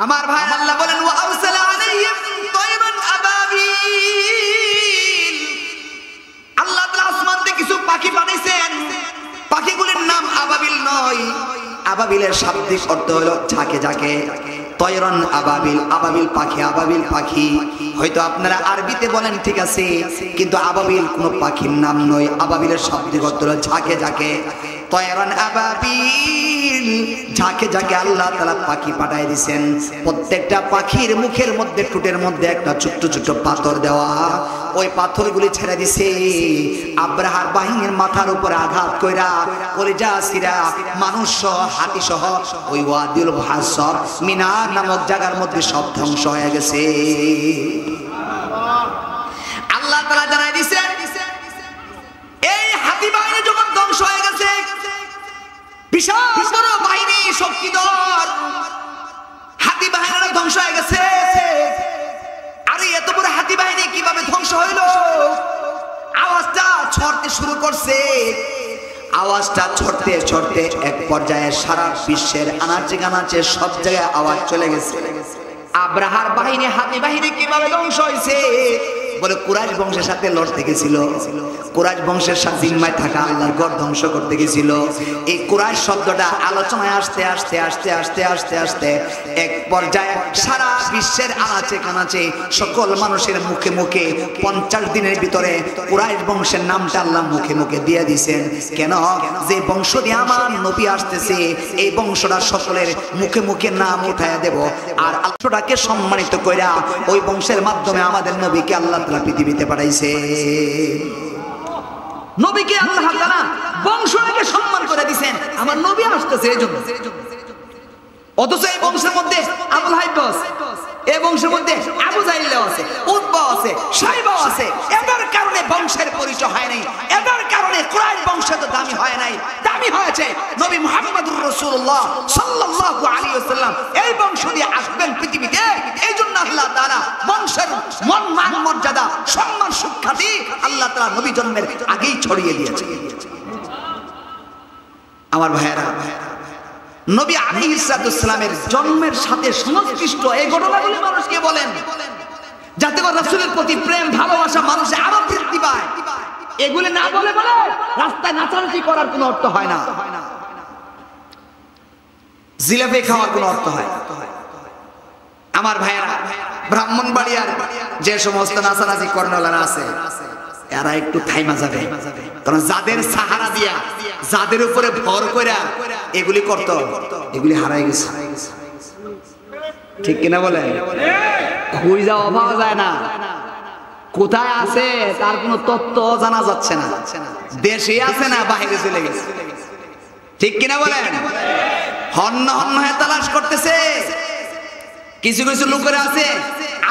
আমার ভাই আল্লাহ বলেন ওয়া আরসালা আলাইহিম তায়রান আবাবিল, আল্লাহ তাআলা আসমান থেকে কিছু পাখি পাঠাইছেন। পাখিগুলোর নাম আবাবিল নয়, আবাবিলের শাব্দিক অর্থ হলো ঝাঁকে ঝাঁকে। তয়রান আবাবিল, আবাবিল পাখি, আবাবিল পাখি হয়তো আপনারা আরবিতে বলেন ঠিক আছে, কিন্তু আবাবিল কোনো পাখির নাম নয়। আবাবিলের শাব্দিক অর্থ হলো ঝাঁকে ঝাঁকে। তয়রান আবাবিল, ঝাঁকে ঝাঁকে আল্লাহ তাআলা পাখি পাঠায় দিয়েছেন। প্রত্যেকটা পাখির মুখের মধ্যে, ঠোঁটের মধ্যে একটা ছোট্ট ছোট্ট পাথর দেওয়া। ওই পাথরগুলি ছেড়ে দিছে আব্রাহার বাহিনীর মাথার উপরে আঘাত কইরা কলিজা সিরা মানুষ সহ হাতি সহ ওই ওয়াদিউল মুহাসসাব মিনা নামক জায়গার মধ্যে সব ধ্বংস হয়ে গেছে। আল্লাহ তাআলা জানাই দিছে এই হাতি বাহিনী যখন ধ্বংস হয়ে গেছে, বিশাল বড় বাহিনী শক্তিধর হাতি বাহিনী ধ্বংস হয়ে গেছে। আরে এত বড় হাতি বাহিনী কিভাবে ধ্বংস হইল? আওয়াজটা ছড়তে শুরু করছে। আওয়াজটা ছড়তে ছড়তে এক পর্যায়ে সারা বিশ্বের আনাচে কানাচে সব জায়গায় আওয়াজ চলে গেছে। আব্রাহার বাহিনী, হাতি বাহিনী কিভাবে ধ্বংস হয়েছে? বলে কুরাইশ বংশের সাথে লড়তে গেছিল। কুরাইশ বংশের সাথে জিম্মায় থাকা আল্লাহর ঘর ধ্বংস করতে গেছিল। এই কুরাইশ শব্দটা আলোচনায় আসতে আসতে আসতে আসতে আসতে আসতে এক পর্যায়ে সারা বিশ্বের আনাচে কানাচে সকল মানুষের মুখে মুখে 50 দিনের ভিতরে কুরাইশ বংশের নামটা আল্লাহ মুখে মুখে দিয়ে দিয়েছেন। কেন? যে বংশ দিয়ে আমার নবী আসতেছে, এই বংশটা সকলের মুখে মুখে নাম উঠাইয়া দেব। আর আল্লাহটাকে সম্মানিত কইরা ওই বংশের মাধ্যমে আমাদের নবীকে আল্লাহ তাআলা পৃথিবীতে পাঠাইছে। নবীকে আল্লাহ তাআলা বংশটাকে সম্মান করে দিবেন, আমার নবী আসতেছে এইজন্য। অথচ এই বংশের মধ্যে আবুল হাইব আছে, এই বংশের মধ্যে আবু জাহিল আছে, উতবা আছে, শাইবা আছে। এদের কারণে বংশের পরিচয় হয় নাই, এদের কারণে কুরাইশ বংশ তো দামি হয় নাই। দামি হয়েছে নবী মুহাম্মদুর রাসূলুল্লাহ সাল্লাল্লাহু আলাইহি ওয়াসাল্লাম। এই বংশ দিয়ে আসবেন পৃথিবীতে, এইজন্য আল্লাহ তাআলা বংশের মান মর্যাদা সম্মান সুখ্যাতি আল্লাহ তাআলা নবী জন্মের আগেই ছড়িয়ে দিয়েছে। আমার ভাইয়েরা, নবী আলাইহিস সালামের জন্মের সাথে সংশ্লিষ্ট এই ঘটনাগুলি মানুষকে বলেন, যাতে করে রাসূলের প্রতি প্রেম ভালোবাসা মানুষে আরো বৃদ্ধি পায়। এগুলি না বলে বলে রাস্তায় নাচানাচি করার কোনো অর্থ হয় না, জিলাপি খাওয়ার কোনো অর্থ হয়। আমার ভাইয়েরা, ব্রাহ্মণবাড়িয়ার যে সমস্ত নাচানাচি কর্ণলারা আছে, এরা একটু থাইমা যাবে। কারণ যাদের সাহারা দিয়া, যাদের উপরে ভর কইরা এগুলি করত, এগুলি হারাই গেছে। ঠিক কিনা বলে? খুঁজা পাওয়া যায় না, কোথায় আছে তার কোনো তথ্য জানা যাচ্ছে না। দেশে আছে না বাইরে চলে গেছে। ঠিক কিনা বলেন? হন্য হন্য হয়ে তালাশ করতেছে। কিছু কিছু লোকেরা আছে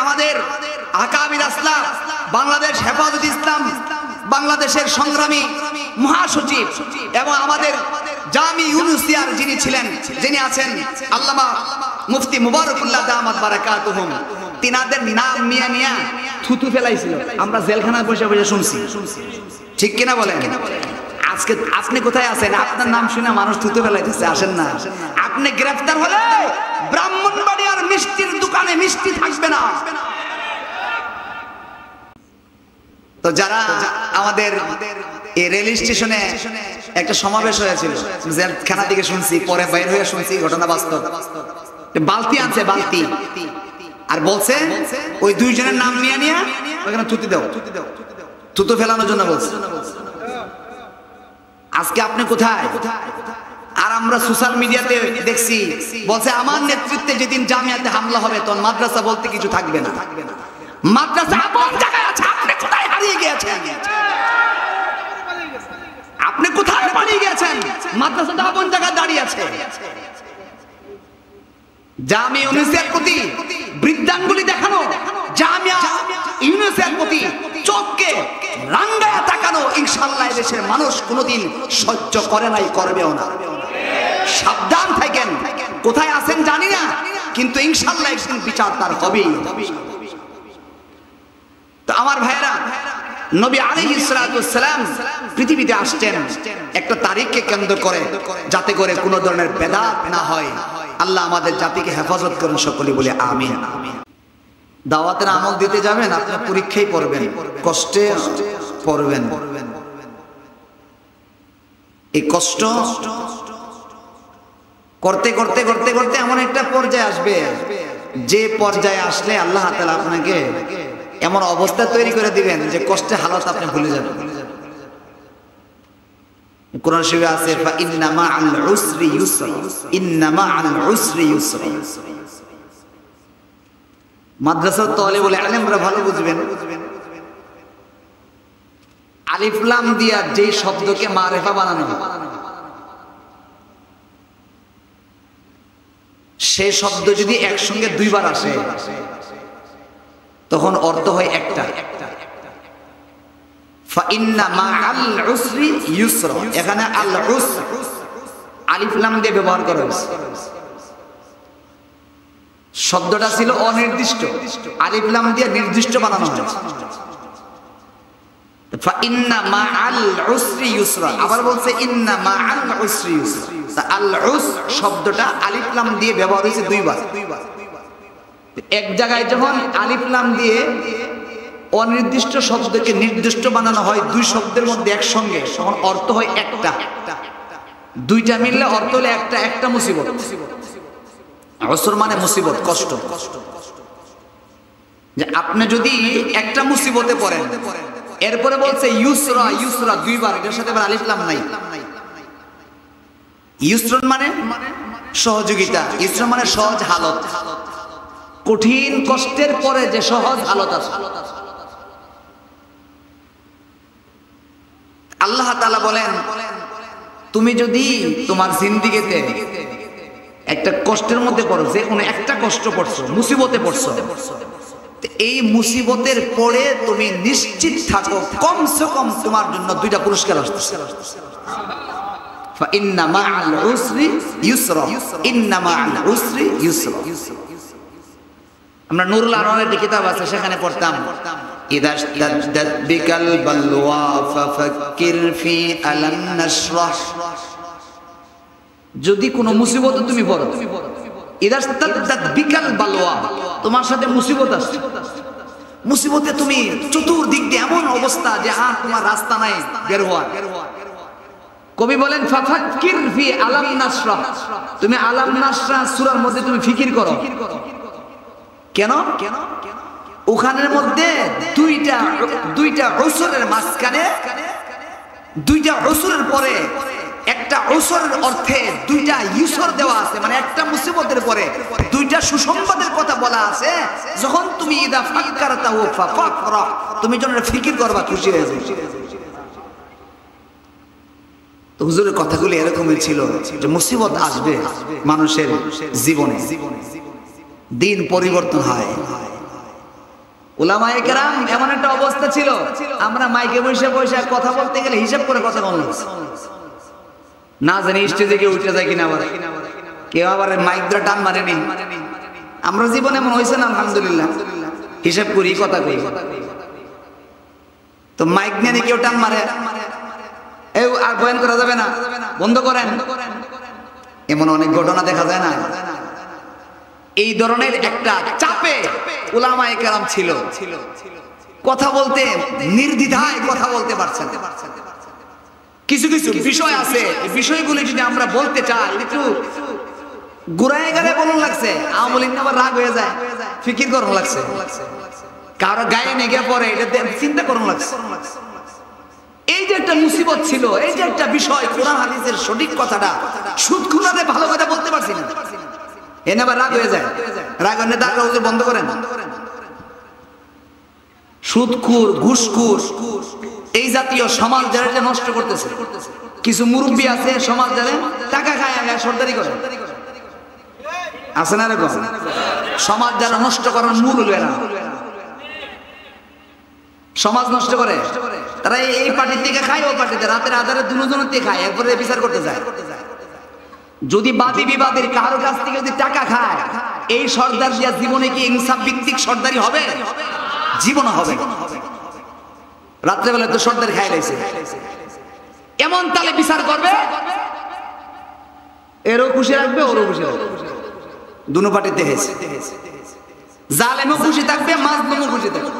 আমাদের আকাবির আসলাম, বাংলাদেশ হেফাজত ইসলাম বাংলাদেশের সংগ্রামী মহাসচিব এবং আমাদের জামি ইউনুসিয়ার যিনি ছিলেন, যিনি আছেন আল্লামা মুফতি মুবারকুল্লাহ দামাত বারাকাতুহুম, তিনাদের নাম নিয়ে নিয়ে থুতু ফেলাইছিল। আমরা জেলখানায় বসে বসে শুনছি। ঠিক কিনা বলেন? আজকে আপনি কোথায় আছেন? আপনার নাম শুনে মানুষ থুতু ফেলাইতেছে, আসেন না। আপনি গ্রেফতার হলে ব্রাহ্মণবাড়িয়ার মিষ্টির দোকানে মিষ্টি থাকবে না। তো যারা আমাদের এই রেল স্টেশনে একটা সমাবেশ হয়েছিল, জেলখানা থেকে শুনছি, পরে বাইর হয়ে শুনছি ঘটনা বাস্তব। বালতি আনছে, বালতি, আর বলছে ওই দুইজনের নাম নিয়ে নিয়ে ওখানে থুতু দাও, থুতু ফেলানোর জন্য বলছে। আজকে আপনি কোথায়? আর আমরা সোশ্যাল মিডিয়াতে দেখছি বলছে আমার নেতৃত্বে যেদিন জামিয়াতে হামলা হবে তখন মাদ্রাসা বলতে কিছু থাকবে না। মাদ্রাসা আপন জায়গায় আছে, আপনি কোথায় হারিয়ে গিয়েছেন? আপনি কোথায় পালিয়ে গেছেন? মাদ্রাসাটা আপন জায়গায় দাঁড়িয়ে আছে। জামিয়া ইউনুসের প্রতি বৃদ্ধাঙ্গুলি দেখানো, জামিয়া ইউনুসের প্রতি চোখকে রাঙ্গায়া তাকানো ইনশাআল্লাহ দেশের মানুষ কোনোদিন সহ্য করে নাই, করবেও না। সাবধান থাকেন। কোথায় আছেন জানি না, কিন্তু ইনশাআল্লাহ একদিন বিচার তার হবেই। তো আমার ভাইরা, নবী আলাইহিস সালাম পৃথিবীতে আসছেন একটা তারিখকে কেন্দ্র করে, যাতে করে কোনো ধরনের বেদাত না হয়। আল্লাহ আমাদের জাতিকে হেফাজত করেন, সকলে বলে আমিন। দাওয়াতের আমল দিতে যাবেন, আপনি পরীক্ষায় পড়বেন, কষ্টে পড়বেন। এই কষ্ট করতে করতে করতে করতে এমন একটা পর্যায়ে আসবে, যে পর্যায়ে আসলে আল্লাহ তাআলা আপনাকে এমন অবস্থা তৈরি করে দিবেন যে কষ্টে হালত আপনি ভুলে যাবেন। কোরআন শরীফে আছে ফা ইন্না মাআল উসরি ইউসরা, ইন্না মাআল উসরি ইউসরা। মাদ্রাসার তালিবুল ইলমরা ভালো বুঝবেন, আলিফ লাম দিয়া যে শব্দকে মারিফা বানানো হয়, সেই শব্দ যদি একসঙ্গে দুইবার আসে তখন অর্থ হয় একটা। ফাইন্না মাআল উসরি ইউসরা, এখানে আল উসর আলিফ লাম দিয়ে ব্যবহার করা হয়েছে। শব্দটা ছিল অনির্দিষ্ট, আলিফ লাম দিয়ে নির্দিষ্ট বানানো হয়েছে। ফাইন্না মাআল উসরি ইউসরা, আবার বলছে ইন্না মাআল উসরি ইউসরা। তা আল উসর শব্দটা আলিফ লাম দিয়ে ব্যবহার হয়েছে দুইবার। এক জায়গায় যখন আলিফ লাম দিয়ে অনির্দিষ্ট শব্দকে নির্দিষ্ট বানানো হয় দুই শব্দের মধ্যে একসঙ্গে, তখন অর্থ হয় একটা। দুইটা মিললে অর্থ হলে একটা, একটা মুসিবত। উসর মানে মুসিবত, কষ্ট। যে আপনি যদি একটা মুসিবতে পড়েন, এরপরে বলছে ইউসরা ইউসরা দুইবার, এটার সাথে আবার আলিফ লাম নাই। ইউসরন মানে সহযোগিতা, ইউসরা মানে সহজ হালত, কঠিন কষ্টের পরে যে সহজ হালত আছে। আল্লাহ তাআলা বলেন, তুমি যদি তোমার জিন্দেগিতে একটা কষ্টের মধ্যে পড়ো, যে কোনো একটা কষ্ট পড়ছো, মুসিবতে পড়ছো, এই মুসিবতের পরে তুমি নিশ্চিত থাকো কমসে কম তোমার জন্য দুইটা পুরস্কার আসতেছে। ফাইন্না মাআল উসরি ইউসরা, ইন্না মাআল উসরি ইউসরা। আমরা নুরুল আনোয়ারের কিতাব আছে, সেখানে পড়তাম ইযা ইশতাদ্দাত বিকাল বালওয়া ফাফাক্কির ফি আলাম নাশরাহ। যদি কোনো মুসিবত তুমি পড়ো, ইযা ইশতাদ্দাত বিকাল বালওয়া, তোমার সাথে মুসিবত আসছে, মুসিবতে তুমি চতুর্দিক দিয়ে এমন অবস্থা যে আর তোমার রাস্তা নাই বের হওয়ার। কবি বলেন ফাফাক্কির ফি আলাম নাশরাহ, তুমি আলাম নাশরাহ সূরার মধ্যে তুমি ফিকির করো। কেন? ওখানের মধ্যে দুইটা উসরের মাঝখানে, দুইটা উসরের পরে একটা উসরের অর্থে দুইটা ইউসর দেওয়া আছে, মানে একটা মুসিবতের পরে দুইটা সুসংবাদের কথা বলা আছে। যখন তুমি ইদা ফাক্কারতাহু ফাফাকরা, তুমি যখন ফিকির করবা খুশি হয়ে যাবে। তো হুজুরের কথাগুলো এরকমই ছিল যে মুসিবত আসবে মানুষের জীবনে, দিন পরিবর্তন হয়। উলামায়ে কেরাম এমন একটা অবস্থা ছিল, আমরা মাইকে বসে বসে কথা বলতে গেলে হিসাব করে কথা বলছি, না জানি স্টেজে কেউ উঠে যায় কিনা, আবার কেউ আবার মাইক ধরে টান মারেনি। আমরা জীবনে এমন হয়েছে না, আলহামদুলিল্লাহ, হিসাব করি কথা কই। তো মাইক নিয়ে কেউ টান মারে, এই আর বয়ান করা যাবে না, বন্ধ করেন, এমন অনেক ঘটনা দেখা যায় না। এই ধরনের একটা চাপে উলামায়ে কেরাম ছিল, কথা বলতে নির্দ্বিধায় কথা বলতে পারছেন। কিছু কিছু বিষয় আছে, এই বিষয়গুলো যদি আমরা বলতে চাই একটু ঘুরায় গেলে বলুন লাগছে, আওয়ামী লীগ আবার রাগ হয়ে যায়, ফিকির করুন লাগছে, কারো গায়ে নেগে পড়ে, এটা চিন্তা করুন লাগছে। এই যে একটা মুসিবত ছিল, এই যে একটা বিষয়, কোরআন হাদিসের সঠিক কথাটা সুদখুরাতে ভালো কথা বলতে পারছি না, এনে আবার রাগ হয়ে যায়। রাগ হলে দাঁড়া, হুজুর বন্ধ করেন। সুদখুর, ঘুষখুর, এই জাতীয় সমাজ যারা নষ্ট করতেছে, কিছু মুরব্বী আছে সমাজ যারা টাকা খায় আগে সর্দারি করে, আছে না এরকম? সমাজ যারা নষ্ট করার মূল হলো এরা, সমাজ নষ্ট করে, তারা এই পার্টির থেকে খায়, ওই পার্টিতে রাতের আধারে দুজনের থেকে খায়, এরপরে বিচার করতে যায়। যদি বাদী বিবাদের কারো কাছ থেকে যদি টাকা খায়, এই সর্দার দিয়া জীবনে কি ইনসাফ ভিত্তিক সর্দারি হবে? জীবনে হবে। রাত্রেবেলা তো সর্দার খায় লাইছে, এমন তালে বিচার করবে, এরও খুশি রাখবে, ওরও খুশি রাখবে। দুনো পার্টিতে হয়েছে। জালেমও খুশি থাকবে, মাজলুমও খুশি থাকবে।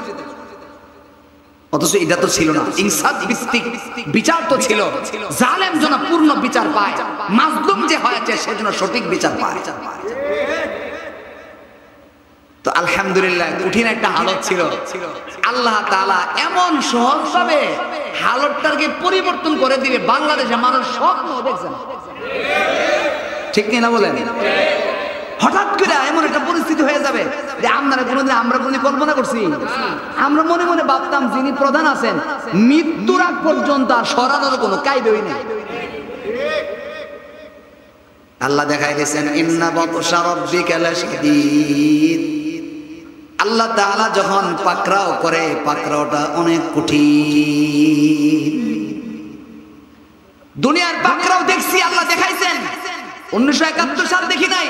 অথচ এটা তো ছিল না, ইনসাফ ভিত্তিক বিচার তো ছিল। জালেম যেন পূর্ণ বিচার পায়, মাজলুম যে হয়েছে সেজন্য সঠিক বিচার পায়। তো আলহামদুলিল্লাহ কঠিন একটা হালত ছিল, আল্লাহ তাআলা এমন সহজভাবে হালতটাকে পরিবর্তন করে দিবে, বাংলাদেশে মানুষ স্বপ্ন দেখছেন, ঠিক কিনা বলেন? হঠাৎ করে এমন একটা পরিস্থিতি হয়ে যাবে যে আমরা কোনোদিন কল্পনা করছি? আমরা মনে মনে ভাবতাম যিনি প্রধান আছেন মৃত্যুর আগ পর্যন্ত আর সরানোর কোনো কায়দাই নেই। আল্লাহ দেখাই দিয়েছেন ইন্না বাতশা রাব্বিকা লাশাদীদ। আল্লাহ তাআলা যখন পাকড়াও করে, পাকড়াওটা অনেক কঠিন। দুনিয়ার পাকড়াও দেখছি, আল্লাহ দেখাইছেন 1971 সাল দেখি নাই,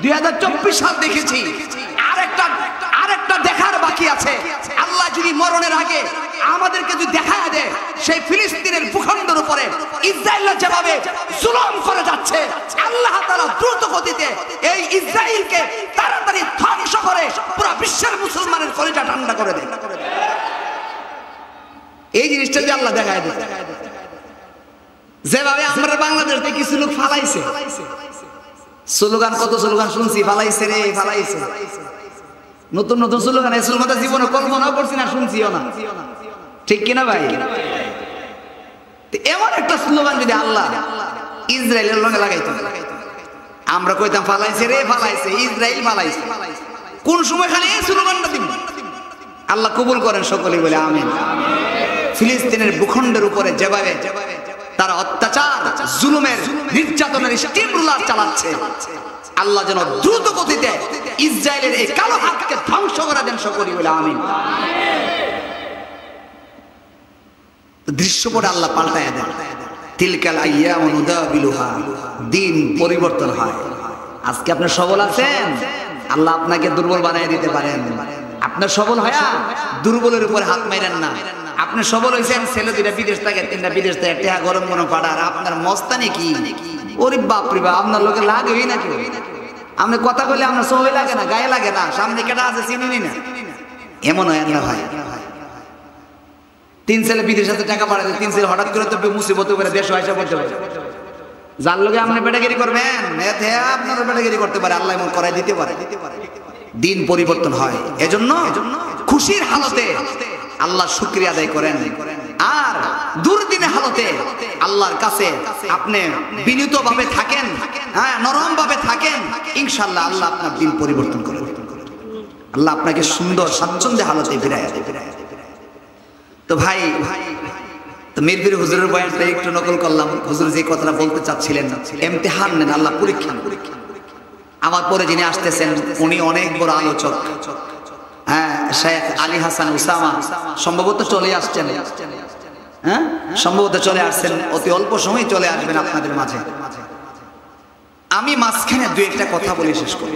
2024 সাল দেখেছি। আরেকটা দেখার বাকি আছে। আল্লাহ যদি মরণের আগে আমাদেরকে যদি দেখায় দেয় সেই ফিলিস্তিনের ভূখণ্ডের উপরে ইসরায়েল যেভাবে জুলুম করে যাচ্ছে, আল্লাহ তাআলা দ্রুত গতিতে এই ইসরায়েলকে তাড়াতাড়ি ধ্বংস করে পুরো বিশ্বের মুসলমানের কলিজা ঠান্ডা করে দেয়। এই জিনিসটা যদি আল্লাহ দেখায় দেয়, যেভাবে আমরা বাংলাদেশ থেকে কিছু লোক ফালাইছে, স্লোগান, কত স্লোগান শুনছি, ফালাইছে রে ফালাইছে, নতুন নতুন স্লোগান, এই স্লোগানটা জীবনে কল্পনাও করছি না, শুনছিও না, ঠিক কিনা ভাই? এমন একটা স্লোগান যদি আল্লাহ ইসরায়েলের লগে লাগাইতো, আমরা কইতাম ফালাইছে রে ফালাইছে, ইসরায়েল ফালাইছে। কোন সময় খালি এই স্লোগানটা দিব? আল্লাহ কবুল করেন সকলেই বলে আমিন। ফিলিস্তিনের ভূখণ্ডের উপরে যেভাবে তারা অত্যাচার, জুলুমের, নির্যাতনের স্টিম রুলার চালাচ্ছে, আল্লাহ যেন দ্রুত গতিতে ইসরায়েলের এই কালো হাতকে ধ্বংস করে দেন সকলেই বলে আমিন। দৃশ্যপট আল্লাহ পাল্টায় দেন। তিলকাল আইয়ামু নুদাবিলুহা, দিন পরিবর্তন হয়। আজকে আপনি সবল আছেন, আল্লাহ আপনাকে দুর্বল বানিয়ে দিতে পারেন। আপনার সবল হয়া দুর্বলের উপরে হাত মাইরেন না। আপনি সবল হয়েছেন, ছেলে দুইটা বিদেশ থেকে, তিনটা বিদেশ থেকে, টেহা গরম গরম পাড়ার, আপনার মস্তানি কি? ওরে বাপরে বাপ, আপনার লোকে লাগেই না কেউ। আপনি কথা বললে আপনার সবাই লাগে না, গায়ে লাগে না, সামনে কেটা আছে চিনি না, এমন হয় না ভাই। তিন ছেলে বিদেশ আছে, টাকা পাঠাতে, তিন ছেলে হঠাৎ করে তো মুসিবত করে দেশ হয়েছে বলতে পারে, যার লোকে আপনি বেটাগিরি করবেন আপনারও বেটাগিরি করতে পারে, আল্লাহ এমন করাই দিতে পারে। দিন পরিবর্তন হয়, এজন্য খুশির হালতে আল্লাহ শুকরিয়া আদায় করেন, আর দুর্দিনের হালতে আল্লাহর কাছে আপনি বিনীতভাবে থাকেন, হ্যাঁ, নরম ভাবে থাকেন, ইনশাআল্লাহ আল্লাহ আপনার দিন পরিবর্তন করে, আল্লাহ আপনাকে সুন্দর স্বাচ্ছন্দ্যে হালতে ফিরাইয়া দেবে। তো ভাই, তো মিরপুর হুজুরের বয়ানটা একটু নকল করলাম। হুজুর যে কথাটা বলতে চাচ্ছিলেন, ইমতিহান নেন, আল্লাহ পরীক্ষা। আমার পরে যিনি আসতেছেন উনি অনেক বড় আলোচক, হ্যাঁ, শেখ আলী হাসান উসামা, সম্ভবত চলে আসছেন, হ্যাঁ সম্ভবত চলে আসছেন, অতি অল্প সময় চলে আসবেন আপনাদের মাঝে। আমি মাঝখানে দুই একটা কথা বলে শেষ করি।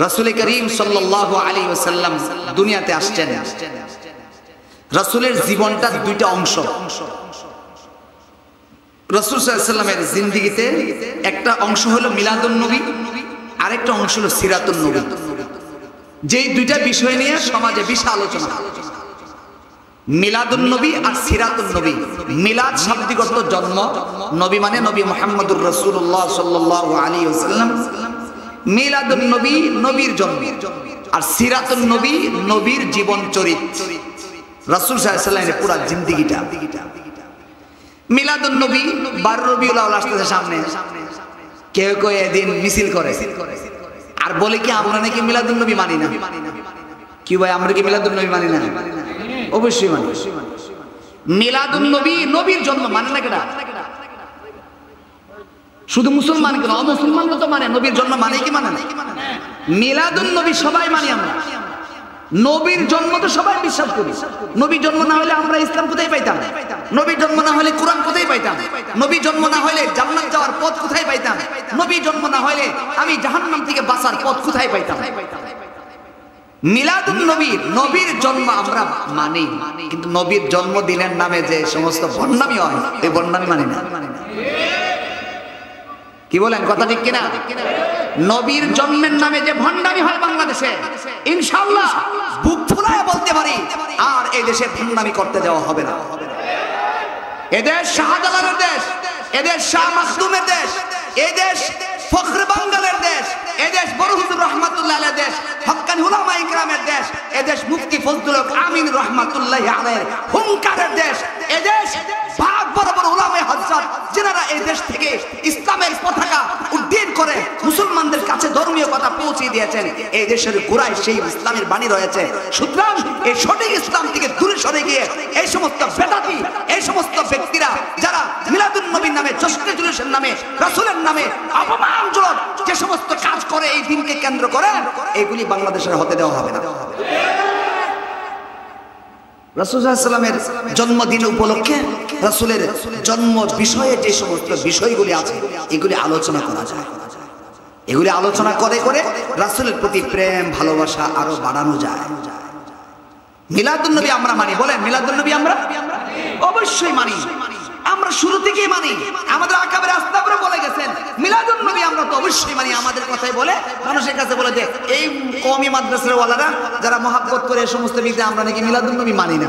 রাসূল করিম সাল্লাল্লাহু আলাইহি ওয়াসাল্লাম দুনিয়াতে আসছেন। রাসূলের জীবনটা দুইটা অংশ। রাসূল সাল্লাল্লাহু আলাইহি ওয়াসাল্লামের জিন্দেগিতে একটা অংশ হলো মিলাদুন নবী, আরেকটা অংশ হলো সিরাতুন নবী। যেই দুইটা বিষয় নিয়ে সমাজে বিশাল আলোচনা, মিলাদুন নবী আর সিরাতুন নবী। মিলাদ শাব্দিক অর্থ জন্ম, নবী মানে নবী মুহাম্মদুর রাসূলুল্লাহ সাল্লাল্লাহু আলাইহি ওয়াসাল্লাম। মিলাদুন নবী নবীর জন্ম, আর সিরাতুন নবী নবীর জীবন চরিত্র, রাসূল সাল্লাল্লাহু আলাইহি ওয়াসাল্লামের পুরো জিন্দেগিটা। মিলাদুন নবী 12 রবিউল আউয়াল আসতেছে সামনে, কেউ কেউ এদিন মিছিল করে আর বলে কি আমরা নাকি মিলাদুন নবী মানি না। কি ভাই, আমরা কি মিলাদুন নবী মানি না? অবশ্যই মানি। মিলাদুন নবী নবীর জন্ম মানে না কেডা? শুধু মুসলমান কেন, অমুসলমানও তো মানে। নবীর জন্ম মানে কি মানে না? মিলাদুন নবী সবাই মানি আমরা। নবীর জন্ম তো সবাই বিশ্বাস করি। নবীর জন্ম না হলে আমরা ইসলাম কোথায় পাইতাম? নবীর জন্ম না হলে কোরআন কোথায় পাইতাম? নবীর জন্ম না হলে জান্নাত যাওয়ার পথ কোথায় পাইতাম? নবীর জন্ম না হলে আমি জাহান্নাম থেকে বাঁচার পথ কোথায় পাইতাম? মিলাদুন নবী, নবীর জন্ম আমরা মানি, কিন্তু নবীর জন্মদিনের নামে যে সমস্ত বন্যামি হয়, এই বন্যামি মানি না। কি বলেন, কথা ঠিক কিনা? নবীর জন্মের নামে যে ভণ্ডামি হয় বাংলাদেশে, ইনশাআল্লাহ বুক ফুলায় বলতে পারি আর এই দেশে ভণ্ডামি করতে দেওয়া হবে না। এদেশ শাহজালালের দেশ, এদেশ শাহ মাখদুমের দেশ, এদেশ ফখরে বাঙ্গালের দেশ, এদেশ বড় হুজুর রহমাতুল্লাহ আলাইহির দেশ, হক্কানি উলামা ইকরামের দেশ, এদেশ মুফতি ফজলুল হক আমিন রহমাতুল্লাহি আলাইহির হুঙ্কারের দেশ, এদেশ ভাগ বড় বড় উলামায়ে হযরত যারা এই দেশ থেকে ইসলামের পতাকা উড্ডীন করে মুসলমানদের কাছে ধর্মীয় কথা পৌঁছে দিয়েছেন। এই দেশের গোড়ায় সেই ইসলামের বাণী রয়েছে। সুতরাং এই সঠিক ইসলাম থেকে দূরে সরে গিয়ে এই সমস্ত বেদাতি, এই সমস্ত ব্যক্তিরা যারা মিলাদুন নবীর নামে, জশ্নে জুলুসের নামে, রাসূলের নামে অপমানজনক যে সমস্ত কাজ করে এই দিনকে কেন্দ্র করে, এগুলি বাংলাদেশের হতে দেওয়া হবে না। রাসূল সাল্লাল্লাহু আলাইহি ওয়াসাল্লামের জন্মদিন উপলক্ষে রাসূলের জন্ম বিষয়ে যে সমস্ত বিষয়গুলি আছে এগুলি আলোচনা করা যায়। এগুলি আলোচনা করে করে রাসূলের প্রতি প্রেম ভালোবাসা আরো বাড়ানো যায়। মিলাদুন নবী আমরা মানি, বলেন মিলাদুন নবী আমরা অবশ্যই মানি, আমরা শুরু থেকেই মানি। আমাদের আকাবের আস্তাবরা বলে গেছেন মিলাদুন নবী আমরা তো অবশ্যই মানি। আমাদের কথাই বলে মানুষের কাছে বলে যে এই কওমি মাদ্রাসার ওয়ালারা যারা মহব্বত করে সমস্ত বিদ্যা আমরা নাকি মিলাদুন নবী মানি না।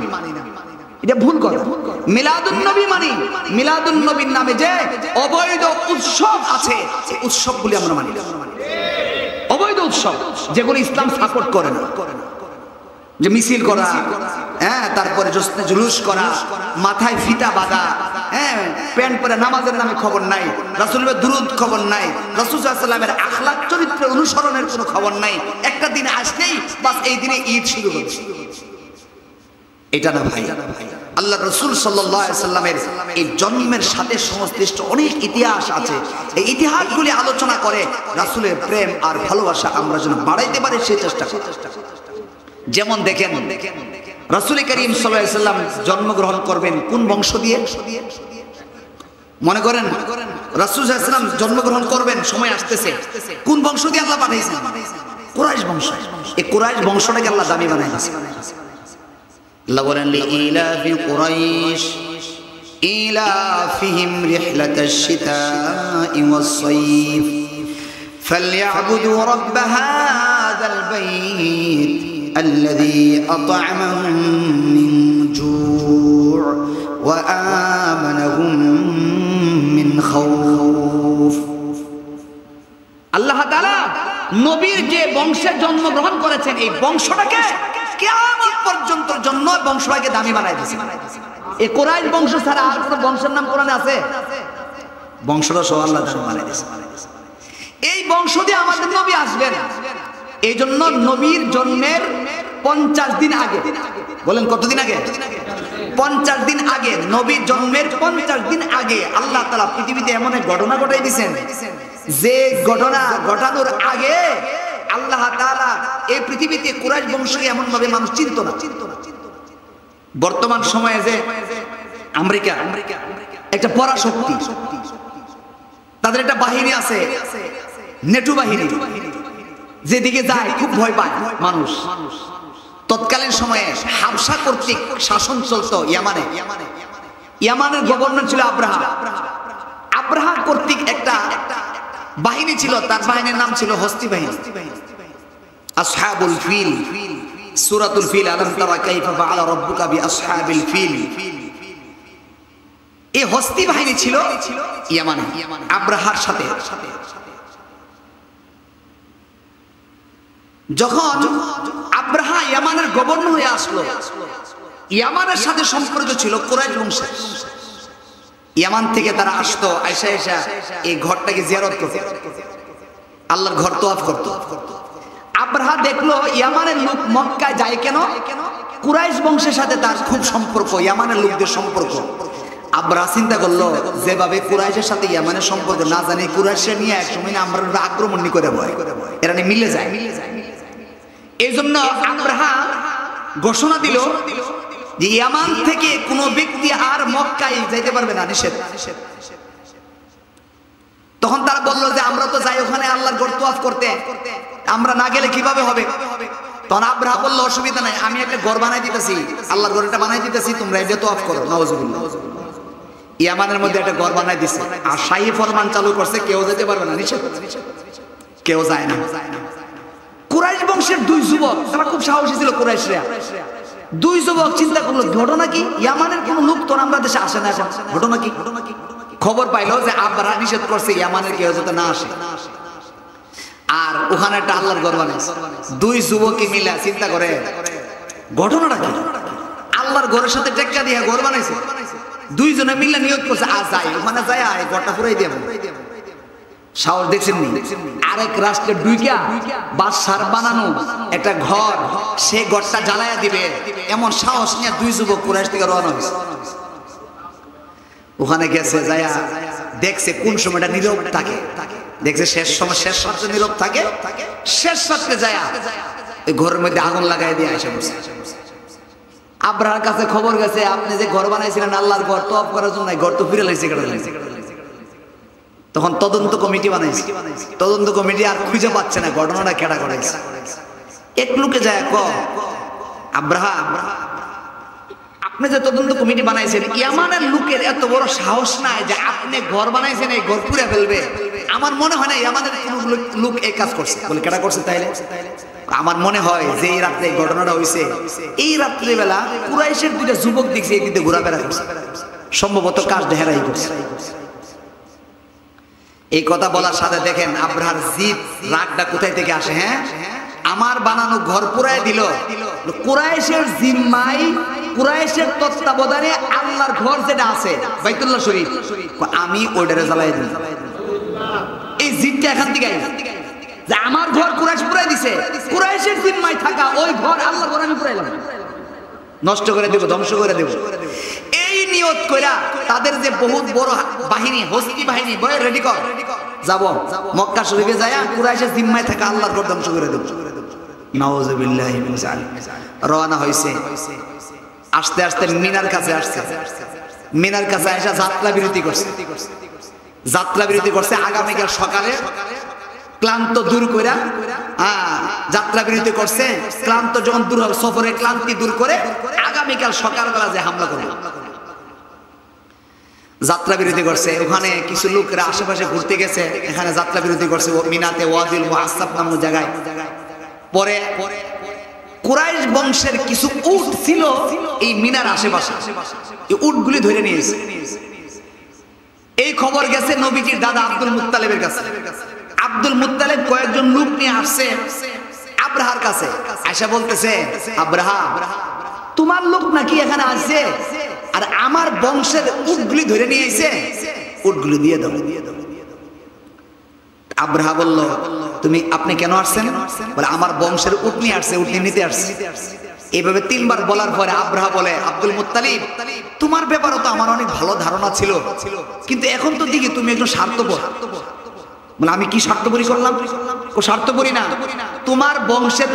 এটা ভুল কথা। মিলাদুন নবী মানি, মিলাদুন নবীর নামে যে অবৈধ উৎসব আছে এই উৎসবগুলি আমরা মানি না। অবৈধ উৎসব যেগুলো ইসলাম সাপোর্ট করে না, যে মিছিল করা, হ্যাঁ, তারপরে জশ্নে জুলুস করা, মাথায় ফিতা বাঁধা, হ্যাঁ, প্যান্ট পরে নামাজের নামে খবর নাই, রাসূলের দুরূদ খবর নাই, রাসূল সাল্লাল্লাহু আলাইহি ওয়াসাল্লামের আখলাক চরিত্র অনুসরণের কোনো খবর নাই। একটা দিন আসলেই বাস এই দিনে ঈদ শুরু হচ্ছে, এটা না ভাই। আল্লাহ রাসূল সাল্লাল্লাহু আলাইহি ওয়াসাল্লামের এই জন্মের সাথে সংশ্লিষ্ট অনেক ইতিহাস আছে। এই ইতিহাসগুলি আলোচনা করে রাসূলের প্রেম আর ভালোবাসা আমরা যেন বাড়াইতে পারি সেই চেষ্টা করি। যেমন দেখেন রাসূল করিম সাল্লাল্লাহু আলাইহি ওয়াসাল্লাম জন্মগ্রহণ করবেন কোন বংশ দিয়ে? মনে করেন রাসূল সাল্লাল্লাহু আলাইহি ওয়াসাল্লাম জন্মগ্রহণ করবেন, সময় আসতেছে, কোন বংশ দিয়ে আল্লাহ পাঠাইছেন? কুরাইশ বংশ। এই কুরাইশ বংশটাকে আল্লাহ দামি বানাইছেন। আল্লাহ বলেন লিইলাফি কুরাইশ ইলাফিহিম রিহলাতাশ শিতাই ওয়াস সাইফ ফালইয়াবুদু রাব্ব হাযাল বাইত الذي أطعمهم من جوع وآمنهم من خوف। আল্লাহ তাআলা নবীর যে বংশে জন্মগ্রহণ করেছেন এই বংশটাকে কিয়ামত পর্যন্ত জন্য বংশটাকে দামি বানাই দিয়েছেন। এই কুরাইশ বংশ ছাড়া আর কোনো বংশের নাম কোরআনে আছে? বংশটা সহ আল্লাহ দামি বানাই দিয়েছেন। এই বংশ দিয়ে আমাদের নবী আসবেন। এই জন্য নবীর জন্মের 50 দিন আগে, বলেন কতদিন আগে? 50 দিন আগে, নবীর জন্মের 50 দিন আগে আল্লাহ তাআলা পৃথিবীতে এমন এক ঘটনা ঘটাই দিয়েছেন যে ঘটনা ঘটানোর আগে আল্লাহ তাআলা এই পৃথিবীতে কুরাইশ বংশকে এমন ভাবে মানুষ চিনত না। বর্তমান সময়ে যে আমেরিকা একটা পরাশক্তি, তাদের একটা বাহিনী আছে, নেটো বাহিনী, যেদিকে যায় খুব ভয় পায় মানুষ। তৎকালীন সময়ে হাবশা কর্তৃক শাসন চলতো ইয়ামানে। ইয়ামানের গভর্নর ছিল আব্রাহা। আব্রাহা কর্তৃক একটা বাহিনী ছিল, তার বাহিনীর নাম ছিল হস্তি বাহিনী, আসহাবুল ফিল। সূরাতুল ফিল, আলাম তারা কাইফা ফাআলা রাব্বুকা বিআসহাবিল ফিল। এই হস্তি বাহিনী ছিল ইয়ামানে আব্রাহার সাথে। যখন আব্রাহা ইয়ামানের গভর্নর হয়ে আসলো, ইয়ামানের সাথে সম্পর্ক ছিল কুরাইশ বংশের। ইয়ামান থেকে তারা আসতো, আয়েশা আয়েশা এই ঘরটাকে জিয়ারত করতো, আল্লাহর ঘর তওয়াফ করতো। আব্রাহা দেখলো ইয়ামানের লোক মক্কায় যায় কেন? কুরাইশ বংশের সাথে তার খুব সম্পর্ক, ইয়ামানের লোকদের সম্পর্ক। আব্রাহা চিন্তা করলো যেভাবে কুরাইশের সাথে ইয়ামানের সম্পর্ক, না জানি কুরাইশে নিয়ে একসময় আমরা আক্রমণ করে ভয় এরা মিলে যায়। এই জন্য আব্রাহা ঘোষণা দিল যে ইয়ামান থেকে কোনো ব্যক্তি আর মক্কায় যাইতে পারবে না, নিষেধ। তখন তারা বললো যে আমরা তো যাই ওখানে আল্লাহর ঘর তওয়াফ করতে, আমরা না গেলে কিভাবে হবে? তখন আব্রাহা বলল অসুবিধা নাই, আমি একটা ঘর বানাই দিতেছি, আল্লাহর ঘর একটা বানাই দিতেছি, তোমরা এটা তওয়াফ করো। নাউজুবিল্লাহ। ইয়ামানের মধ্যে একটা ঘর বানাই দিছে আর শাহী ফরমান চালু করছে কেউ যেতে পারবে না, নিষেধ, কেউ যায় না। কুরাইশ বংশের দুই যুবক, তারা খুব সাহসী ছিল কুরাইশরা, দুই যুবক চিন্তা করলো ঘটনা কি, ইয়ামানের কোন লোক তো আমরা দেশে আসে না, ঘটনা কি? খবর পাইলো যে আব্রাহা নিষেধ করছে ইয়ামানের কেউ যাতে না আসে, আর ওখানে একটা আল্লাহর ঘর বানাইছে। দুই যুবকই মিলে চিন্তা করে ঘটনাটা কি, আল্লাহর ঘরের সাথে টেক্কা দিয়ে ঘর বানাইছে। দুইজনে মিলে নিয়ত করছে আজ যাই ওখানে যায় এই ঘরটা পুরাই দেব। সাহস দেখছেন নি? আরেক রাষ্ট্রের দুইটা বাদশার বানানো একটা ঘর, সে ঘরটা জ্বালায়া দিবে এমন সাহস নিয়ে দুই যুবক কুরাইশ থেকে রওনা হয়েছে। ওখানে গেছে যায়া দেখছে কোন সময়টা নীরব থাকে, দেখছে শেষ সময়, শেষ রাত্রে নীরব থাকে, শেষ রাত্রে যায়া ওই ঘরের মধ্যে আগুন লাগাই দিয়ে আসে বসে। আব্রাহার কাছে খবর গেছে আপনি যে ঘর বানাইছিলেন আল্লাহর ঘর, তওয়াফ করার জন্য ঘর তো ফিরে লাইছে কেটে লাইছে। তখন তদন্ত কমিটি বানাইছে, তদন্ত কমিটি আর খুঁজে পাচ্ছে না ঘটনাটা কেডা করেছে। এক লোকে যায় ক আব্রাহা আপনি যে তদন্ত কমিটি বানাইছেন ইয়ামানের লোকের এত বড় সাহস নাই যে আপনি ঘর বানাইছেন এই ঘর পুড়ে ফেলবে। আমার মনে হয় না ইয়ামানের কোন লোক এই কাজ করছে। বলে কেডা করছে তাইলে? আমার মনে হয় যে এই রাত্রে এই ঘটনাটা হয়েছে, এই রাত্রে বেলা কুরাইশের দুইটা যুবক দেখছি এই দিকে ঘোরাফেরা করছে, সম্ভবত কাজ দেহেরাই করছে। এই কথা বলার সাথে দেখেন আব্রাহার জিদ রাগটা কোথায় থেকে আসে। হ্যাঁ, আমার বানানো ঘর পুরাই দিল, কুরাইশের জিম্মাই, কুরাইশের তত্ত্বাবধানে আল্লাহর ঘর যেটা আছে বাইতুল্লাহ শরীফ, আমি ওইটারে জ্বালাই দিই। এই জিদটা এখান থেকে যে আমার ঘর কুরাইশ পুরাই দিছে, কুরাইশের জিম্মায় থাকা ওই ঘর আল্লাহর ঘর আমি পুরাইলাম, নষ্ট করে দেব, ধ্বংস করে দেব। এই নিয়ত কইরা তাদের যে বহুত বড় বাহিনী, হস্তি বাহিনী, বয় রেডি কর, যাব মক্কা শরীফে যায় কুরাইশের জিম্মায় থাকা আল্লাহর ঘর ধ্বংস করে দেব। নাউযুবিল্লাহি মিন যালিক। রওনা হইছে, আস্তে আস্তে মিনার কাছে আসছে, মিনার কাছে এসে যাত্রা বিরতি করছে, যাত্রা বিরতি করছে। আগামীকাল সকালে ক্লান্ত দূর কইরা যাত্রা বিরতি করছে, ক্লান্ত যখন দূর হবে, সফরের ক্লান্তি দূর করে আগামীকাল সকালবেলা যে হামলা করবে, যাত্রা বিরতি করছে। ওখানে কিছু লোকরা আশেপাশে ঘুরতে গেছে, এখানে যাত্রা বিরতি করছে মিনাতে, ওয়াদিল মুআসসাব নামক জায়গায়। পরে কুরাইশ বংশের কিছু উট ছিল এই মিনার আশেপাশে, এই উটগুলি ধরে নিয়েছে। এই খবর গেছে নবীজির দাদা আব্দুল মুত্তালিবের কাছে। আব্দুল মুত্তালিব কয়েকজন লোক নিয়ে আসছে আব্রাহার কাছে, আয়েশা বলতেছে আব্রাহা তোমার লোক নাকি এখানে আসছে আর আমার বংশের উটগুলি ধরে নিয়ে এসে উটগুলি দিয়ে দাও। আব্রাহা বলল আপনি কেন আসছেন? বলে আমার বংশের উট নিয়ে আসছে, উট নিতে আসছে। এইভাবে তিনবার বলার পরে আব্রাহা বলে আব্দুল মুত্তালিব তোমার ব্যাপারে তো আমার অনেক ভালো ধারণা ছিল, কিন্তু এখন তো দেখি তুমি একজন স্বার্থপর। বলে আমি কি স্বার্থপরি করলাম? ও স্বার্থপরি না, তোমার বংশের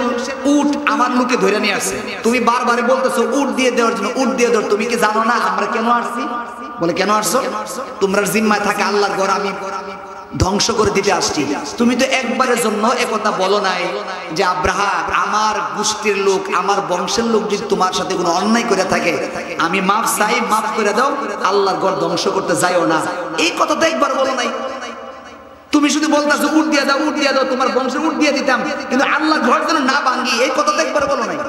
উট আমার লোকে ধরে নিয়ে আসছে, তুমি বারবার বলতেছো উট দিয়ে দেওয়ার জন্য, উট দিয়ে দেওয়ার। তুমি কি জানো না আমরা কেন আসছি? বলে কেন আসছো? তোমরা জিম্মায় থাকে আল্লাহর ঘর আমি ধ্বংস করে দিতে আসছি। তুমি তো একবারের জন্য একথা বলো নাই যে আব্রাহা আমার গোষ্ঠীর লোক, আমার বংশের লোক যদি তোমার সাথে কোনো অন্যায় করে থাকে আমি মাফ চাই, মাফ করে দাও, আল্লাহর ঘর ধ্বংস করতে যাইও না। এই কথা তো একবার বলো নাই। তুমি শুধু বলতেছো উট দিয়ে দাও, উট দিয়ে দাও, তোমার বংশের উট দিয়ে দিতাম, কিন্তু আল্লাহর ঘর যেন না ভাঙি, এই কথা তো একবার বলো নাই।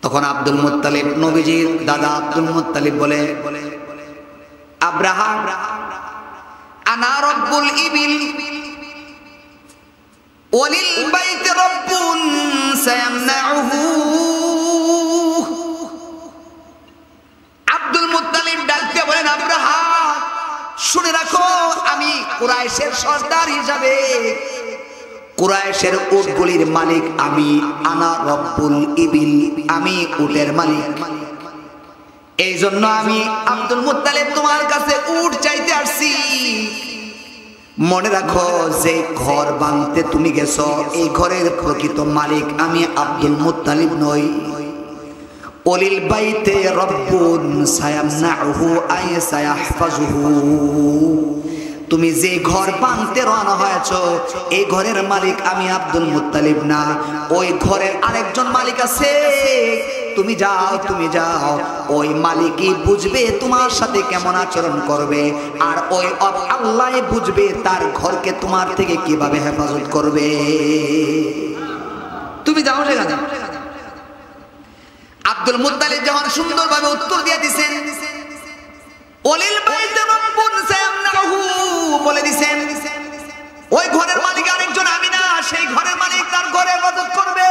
তখন আব্দুল মুত্তালিব, নবীজির দাদা আব্দুল মুত্তালিব বলে আব্রাহা আনা রব্বুল ইবিল ওয়ালিল বাইত রব্বুন সায়ামনাউহু। আব্দুল মুত্তালিব ডাকতে বলেন আব্রাহা শুনে রাখো, আমি কুরাইশের সর্দার হিসাবে কুরাইশের উটগুলির মালিক আমি, আনা রব্বুল ইবিল, আমি উটের মালিক। এই জন্য আমি আব্দুল মুত্তালিব তোমার কাছে উট চাইতে আসছি। মনে রাখো যে ঘর ভাঙতে তুমি গেছো এই ঘরের প্রকৃত মালিক আমি আব্দুল মুত্তালিব নই। ওলিল বাইতে রব্বুন সায়ামনাউহু আই সায়াহফাজুহু, তুমি যে ঘর ভাঙতে রওনা হয়েছ এই ঘরের মালিক আমি আব্দুল মুত্তালিব না, ওই ঘরের আরেকজন মালিক আছে। তুমি যাও, ওই মালিকই বুঝবে তোমার সাথে কেমন আচরণ করবে, আর ওই আল্লাহ বুঝবে তার ঘরকে তোমার থেকে কিভাবে হেফাজত করবে। তুমি যাও সেখানে। আব্দুল মুত্তালিব যখন সুন্দরভাবে উত্তর দিয়ে দিয়েছেন, ওলিল বাইতে রাব্বুন সায়ামনাহু বলে দিয়েছেন, ওই ঘরের মালিক আরেকজন আমি না, সেই ঘরের মালিক তার ঘরে হেফাজত করবে।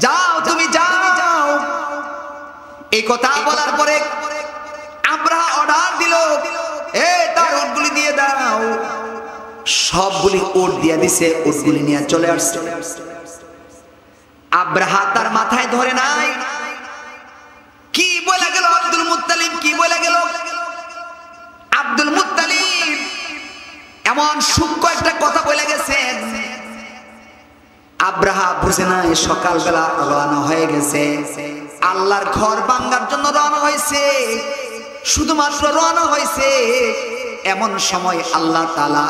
যাও, তুমি যাও। এই কথা বলার পরে আব্রাহা অর্ডার দিল, তার উটগুলি দিয়ে দাও। সবগুলি উট দিয়ে দিছে, উটগুলি নিয়ে চলে আসছে। আব্রাহা তার মাথায় ধরে নাই, কি বলে গেল আব্দুল মুত্তালিব, কি বলে গেল আব্দুল মুত্তালিব। এমন সূক্ষ্ম একটা কথা বলে গেছেন, আব্রাহা বুঝে নাই সকালবেলা রওনা হয়ে গেছে, আল্লাহর ঘর ভাঙার জন্য রওনা হয়েছে। শুধুমাত্র রওনা হয়েছে, এমন সময় আল্লাহ তাআলা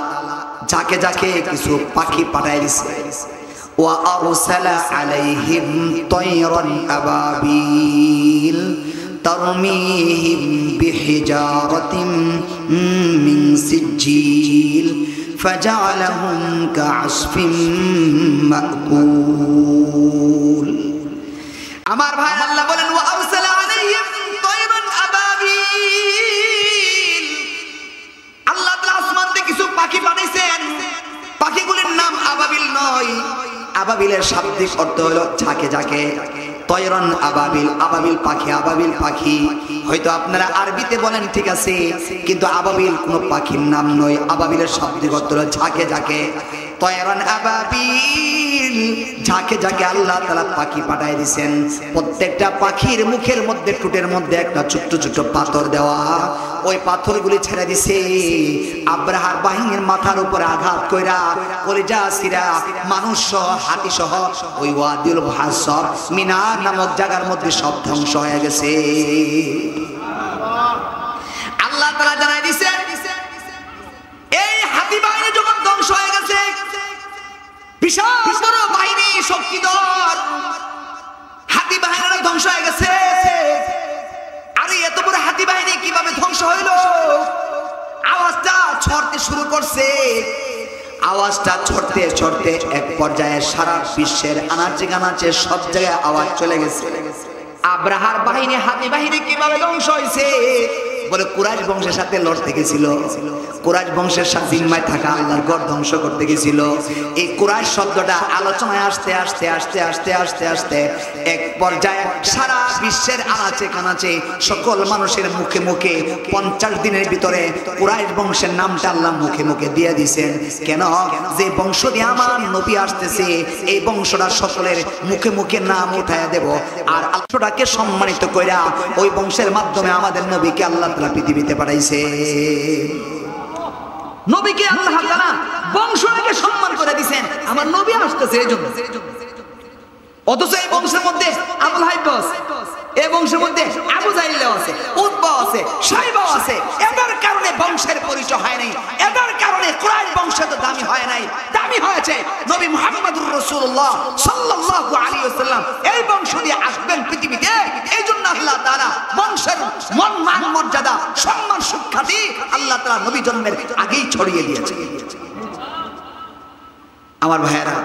যাকে যাকে কিছু পাখি পাঠায় দিয়েছে। ওয়া আরসালা আলাইহিম তায়রান আবাবিল তারমিহিম বিহিজারাতিন মিন সিজিল ফাজআলাহুম কাআসফিন মাকুল। আমার ভাই আল্লাহ বলেন ওয়া আরসালা আলাইহিম তায়রান আবাবিল, আল্লাহ তাআলা আসমান থেকে কিছু পাখি পাঠাইছেন। পাখিগুলির নাম আবাবিল নয়, আবাবিলের শাব্দিক অর্থ হলো ঝাঁকে ঝাঁকে। তয়রন আবাবিল, আবাবিল পাখি, আবাবিল পাখি হয়তো আপনারা আরবিতে বলেন ঠিক আছে, কিন্তু আবাবিল কোনো পাখির নাম নয়। আবাবিলের শাব্দিক অর্থ হলো ঝাঁকে ঝাঁকে। তয়রন আবাবিল, ঝাঁকে ঝাঁকে আল্লাহ তাআলা পাখি পাঠায় দিয়েছেন। প্রত্যেকটা পাখির মুখের মধ্যে, ঠোঁটের মধ্যে একটা ছোট্ট ছোট্ট পাথর দেওয়া। ওই পাথরগুলি ছেড়ে দিছে, আব্রাহার বাহিনীর মাথার উপরে আঘাত কইরা কলিজা সিরা মানুষ সহ হাতি সহ ওই ওয়াদিউল মুহাসসাব মিনা নামক জায়গার মধ্যে সব ধ্বংস হয়ে গেছে। আল্লাহ তাআলা জানাই দিছে, এই হাতি বাহিনী যখন ধ্বংস হয়ে গেছে, বিশাল বড় বাহিনী শক্তিধর হাতি বাহিনী ধ্বংস হয়ে গেছে। আরে এত বড় হাতি বাহিনী কিভাবে ধ্বংস হইল? আওয়াজটা ছড়তে শুরু করছে। আওয়াজটা ছড়তে ছড়তে এক পর্যায়ে সারা বিশ্বের আনাচে কানাচে সব জায়গায় আওয়াজ চলে গেছে। আব্রাহার বাহিনী, হাতি বাহিনী কিভাবে ধ্বংস হয়েছে? বলে কুরাইশ বংশের সাথে লড়তে গেছিল, কুরাইশ বংশের সাথে জিম্মায় থাকা আল্লাহর ঘর ধ্বংস করতে গেছিল। এই কুরাইশ শব্দটা আলোচনায় আসতে আসতে আসতে আসতে আসতে আসতে এক পর্যায়ে সারা বিশ্বের আনাচে কানাচে সকল মানুষের মুখে মুখে 50 দিনের ভিতরে কুরাইশ বংশের নামটা আল্লাহ মুখে মুখে দিয়ে দিয়েছেন। কেন? যে বংশ দিয়ে আমার নবী আসতেছে, এই বংশটা সকলের মুখে মুখে নাম উঠাইয়া দেব, আর আল্লাহটাকে সম্মানিত কইরা ওই বংশের মাধ্যমে আমাদের নবীকে আল্লাহ তাআলা পৃথিবীতে পাঠাইছে। নবীকে আল্লাহ তাআলা বংশকে সম্মান করে দিবেন, আমার নবী আসতেছে এইজন্য। অথচ এই বংশের মধ্যে আবুল হাইব আছে, এই বংশের মধ্যে আবু জাহিল আছে, উতবা আছে, শাইবা আছে। এদের কারণে বংশের পরিচয় হয় নাই, এদের কারণে কুরাইশ বংশ তো দামি হয় নাই, দামি হয়েছে নবী মুহাম্মদুর রাসূলুল্লাহ সাল্লাল্লাহু আলাইহি ওয়াসাল্লাম। এই বংশ দিয়ে আসবেন পৃথিবীতে, এইজন্য আল্লাহ তাআলা বংশের মান মর্যাদা সম্মান সুখ্যাতি আল্লাহ তাআলা নবী জন্মের আগেই ছড়িয়ে দিয়েছে। আমার ভাইয়েরা,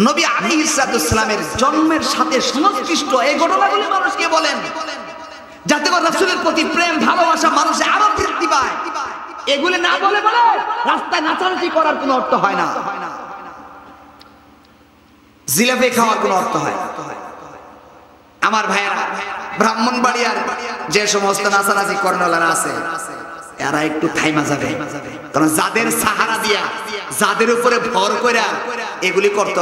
নবী আলাইহিস সালামের জন্মের সাথে সংশ্লিষ্ট এই ঘটনাগুলি মানুষকে বলেন, যাতে করে রাসূলের প্রতি প্রেম ভালোবাসা মানুষে আরো বৃদ্ধি পায়। এগুলি না বলে বলে রাস্তায় নাচানাচি করার কোনো অর্থ হয় না, জিলাপি খাওয়ার কোনো অর্থ হয়। আমার ভাইয়েরা, ব্রাহ্মণবাড়িয়ার যে সমস্ত নাচানাচি কর্ণলারা আছে, এরা একটু থাইমা যাবে, কারণ যাদের সাহারা দিয়া, যাদের উপরে ভর কইরা এগুলি করত,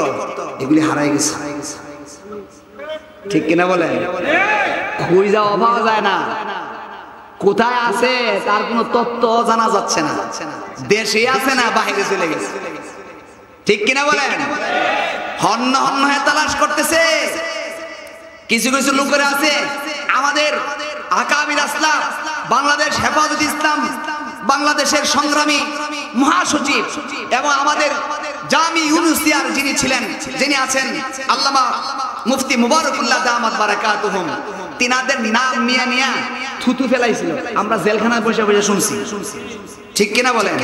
এগুলি হারাই গেছে। ঠিক কিনা বলেন? খুঁজে পাওয়া যায় না, কোথায় আছে তার কোনো তথ্য জানা যাচ্ছে না, দেশে আছে না বাইরে চলে গেছে। ঠিক কিনা বলেন? হন্য হন্য হয়ে তালাশ করতেছে। কিছু কিছু লোকেরা আছে আমাদের আকাবির আসলাম, বাংলাদেশ হেফাজত ইসলাম বাংলাদেশের সংগ্রামী মহাসচিব এবং আমাদের জামি ইউনুসিয়ার যিনি ছিলেন, যিনি আছেন আল্লামা মুফতি মুবারকুল্লাহ দামাত বারাকাতুহুম, তিনাদের নাম নিয়ে নিয়ে থুতু ফেলাইছিল। আমরা জেলখানায় বসে বসে শুনছি, ঠিক কিনা বলেন?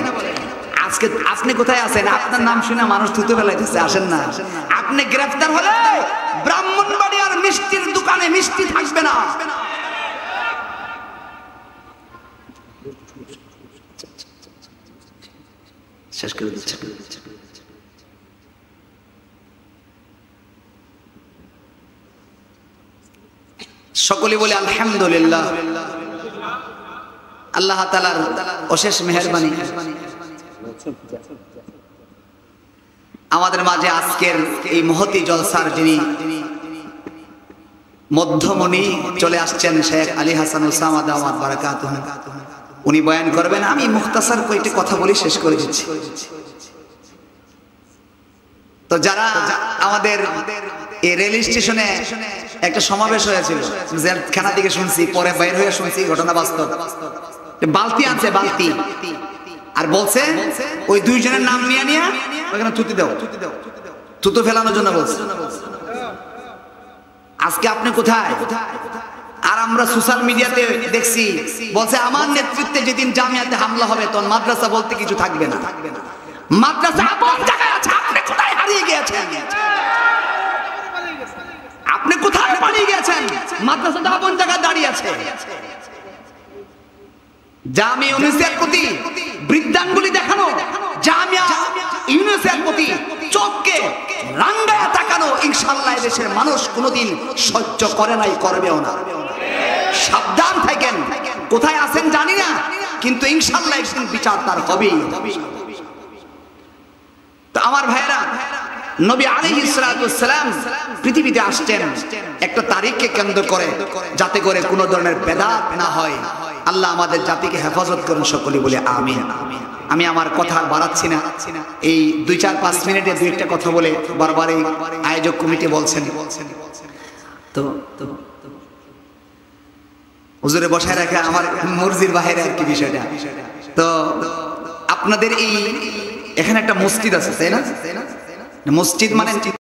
আজকে আপনি কোথায় আছেন? আপনার নাম শুনে মানুষ থুতু ফেলাইতেছে, আসেন না। আপনি গ্রেফতার হলে ব্রাহ্মণবাড়িয়ার মিষ্টির দোকানে মিষ্টি থাকবে না। শেষ করে দিচ্ছে। সকলে বলে আলহামদুলিল্লাহ। আল্লাহ তাআলার অশেষ মেহেরবানি, আমাদের মাঝে আজকের এই মহতি জলসার যিনি মধ্যমণি চলে আসছেন, শেখ আলী হাসান উসামা দামাত বারাকাতুহু, উনি বয়ান করবেন। আমি মুখতাসার কয়েকটি কথা বলে শেষ করে দিচ্ছি। তো যারা আমাদের এই রেল স্টেশনে একটা সমাবেশ হয়েছিল, জেলখানা থেকে শুনছি, পরে বাইর হয়ে শুনছি ঘটনা বাস্তব। বালতি আনছে, বালতি, আর বলছে ওই দুইজনের নাম নিয়ে নিয়ে ওখানে থুতু দাও, থুতু ফেলানোর জন্য বলছে। আজকে আপনি কোথায়? আর আমরা সোশ্যাল মিডিয়াতে দেখছি বলছে আমার নেতৃত্বে যেদিন জামিয়াতে হামলা হবে তখন মাদ্রাসা বলতে কিছু থাকবে না। মাদ্রাসা আপন জায়গায় আছে, আপনি কোথায় হারিয়ে গিয়েছেন? আপনি কোথায় পালিয়ে গেছেন? মাদ্রাসাটা আপন জায়গায় দাঁড়িয়ে আছে। জামিয়া ইউনুসের প্রতি বৃদ্ধাঙ্গুলি দেখানো, জামিয়া ইউনুসের প্রতি চোখকে রাঙ্গায়া তাকানো ইনশাআল্লাহ দেশের মানুষ কোনোদিন সহ্য করে নাই, করবেও না। সাবধান থাকেন। কোথায় আছেন জানি না, কিন্তু ইনশাআল্লাহ একদিন বিচার তার হবেই। তো আমার ভাইরা, নবী আলাইহিস সালাতু ওয়াস সালাম পৃথিবীতে আসছেন একটা তারিখকে কেন্দ্র করে, যাতে করে কোনো ধরনের বেদাত না হয়। আল্লাহ আমাদের জাতিকে হেফাজত করুন, সকলে বলে আমিন। আমি আমার কথা বাড়াচ্ছি না, এই 2-4-5 মিনিটে দুই একটা কথা বলে বারবার এই আয়োজক কমিটি বলছেন তো হুজুরে বসায় রাখা আমার মর্জির বাইরে আর কি বিষয়টা। তো আপনাদের এই এখানে একটা মসজিদ আছে, তাই না? মসজিদ মানে